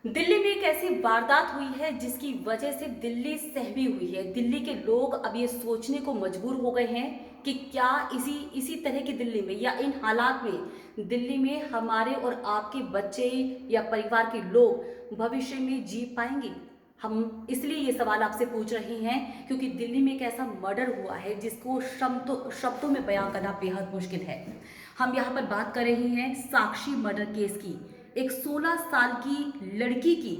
दिल्ली में एक ऐसी वारदात हुई है जिसकी वजह से दिल्ली सहमी हुई है। दिल्ली के लोग अब ये सोचने को मजबूर हो गए हैं कि क्या इसी इसी तरह की दिल्ली में या इन हालात में दिल्ली में हमारे और आपके बच्चे या परिवार के लोग भविष्य में जी पाएंगे। हम इसलिए ये सवाल आपसे पूछ रहे हैं क्योंकि दिल्ली में एक ऐसा मर्डर हुआ है जिसको शब्दों में बयां करना बेहद मुश्किल है। हम यहाँ पर बात कर रहे हैं साक्षी मर्डर केस की। एक 16 साल की लड़की की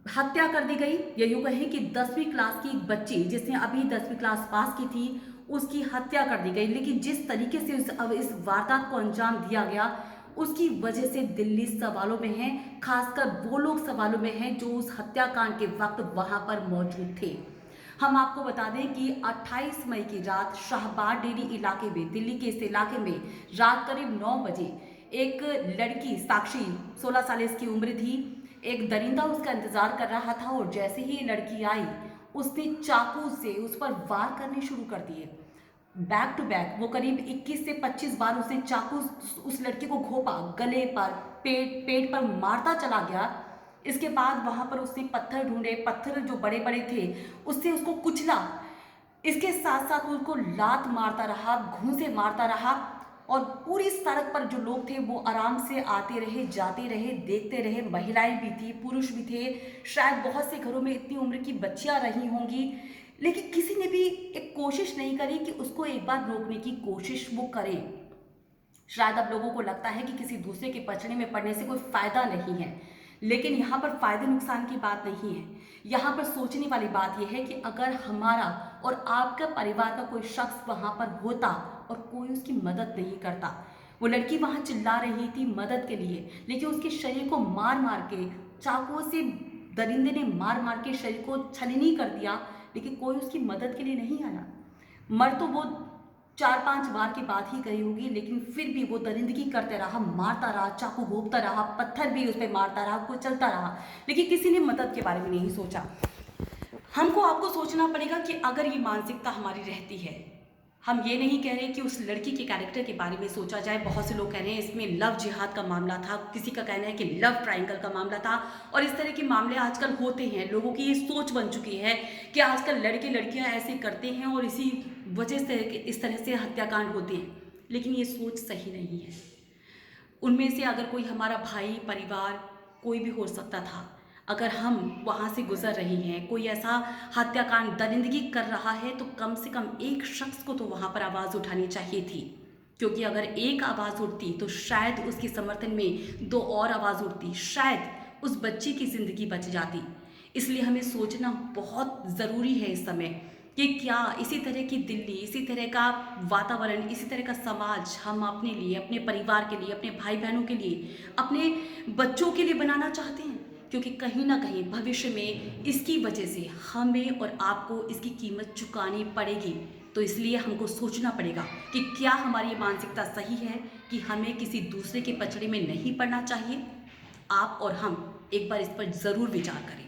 हत्या कर दी गई। ये यूं कहें कि 10वीं क्लास की एक बच्ची जिसने अभी 10वीं क्लास पास की थी उसकी हत्या कर दी गई। लेकिन जिस तरीके से अब इस वारदात को अंजाम दिया गया उसकी वजह से दिल्ली सवालों में है। खासकर वो लोग सवालों में हैं जो उस हत्याकांड के वक्त वहां पर मौजूद थे। हम आपको बता दें कि 28 मई की रात शाहबाद डेरी इलाके में, दिल्ली के इस इलाके में रात करीब 9 बजे एक लड़की साक्षी 16 साल इसकी उम्र थी, एक दरिंदा उसका इंतजार कर रहा था और जैसे ही लड़की आई उसने चाकू से उस पर वार करने शुरू कर दिए। बैक टू बैक वो करीब 21 से 25 बार उसने चाकू उस लड़की को घोंपा, गले पर, पेट पर मारता चला गया। इसके बाद वहां पर उसने पत्थर ढूंढे, पत्थर जो बड़े बड़े थे उससे उसको कुचला। इसके साथ साथ उसको लात मारता रहा, घूंसे मारता रहा और पूरी सड़क पर जो लोग थे वो आराम से आते रहे, जाते रहे, देखते रहे। महिलाएं भी थी, पुरुष भी थे, शायद बहुत से घरों में इतनी उम्र की बच्चियां रही होंगी, लेकिन किसी ने भी एक कोशिश नहीं करी कि उसको एक बार रोकने की कोशिश वो करें। शायद अब लोगों को लगता है कि किसी दूसरे के पचड़े में पड़ने से कोई फायदा नहीं है, लेकिन यहाँ पर फायदे नुकसान की बात नहीं है। यहाँ पर सोचने वाली बात यह है कि अगर हमारा और आपका परिवार का कोई शख्स वहां पर होता और कोई उसकी मदद नहीं करता। वो लड़की वहां चिल्ला रही थी मदद के लिए, लेकिन उसके शरीर को मार मार के, चाकुओं से दरिंदे ने मार मार के शरीर को छलनी कर दिया, लेकिन कोई उसकी मदद के लिए नहीं आया। मर तो वो 4-5 बार की बात ही कही होगी, लेकिन फिर भी वो दरिंदगी करते रहा, मारता रहा, चाकू घोंपता रहा, पत्थर भी उस पर मारता रहा, कुचलता रहा, लेकिन किसी ने मदद के बारे में नहीं सोचा। हमको आपको सोचना पड़ेगा कि अगर ये मानसिकता हमारी रहती है, हम ये नहीं कह रहे कि उस लड़की के कैरेक्टर के बारे में सोचा जाए। बहुत से लोग कह रहे हैं इसमें लव जिहाद का मामला था, किसी का कहना है कि लव ट्रायंगल का मामला था, और इस तरह के मामले आजकल होते हैं। लोगों की ये सोच बन चुकी है कि आजकल लड़के लड़कियां ऐसे करते हैं और इसी वजह से इस तरह से हत्याकांड होते हैं, लेकिन ये सोच सही नहीं है। उनमें से अगर कोई हमारा भाई, परिवार, कोई भी हो सकता था, अगर हम वहाँ से गुजर रहे हैं, कोई ऐसा हत्याकांड, दरिंदगी कर रहा है, तो कम से कम एक शख्स को तो वहाँ पर आवाज़ उठानी चाहिए थी। क्योंकि अगर एक आवाज़ उठती तो शायद उसके समर्थन में 2 और आवाज़ उठती, शायद उस बच्ची की ज़िंदगी बच जाती। इसलिए हमें सोचना बहुत ज़रूरी है इस समय कि क्या इसी तरह की दिल्ली, इसी तरह का वातावरण, इसी तरह का समाज हम अपने लिए, अपने परिवार के लिए, अपने भाई बहनों के लिए, अपने बच्चों के लिए बनाना चाहते हैं। क्योंकि कहीं ना कहीं भविष्य में इसकी वजह से हमें और आपको इसकी कीमत चुकानी पड़ेगी। तो इसलिए हमको सोचना पड़ेगा कि क्या हमारी ये मानसिकता सही है कि हमें किसी दूसरे के पचड़े में नहीं पड़ना चाहिए। आप और हम एक बार इस पर ज़रूर विचार करें।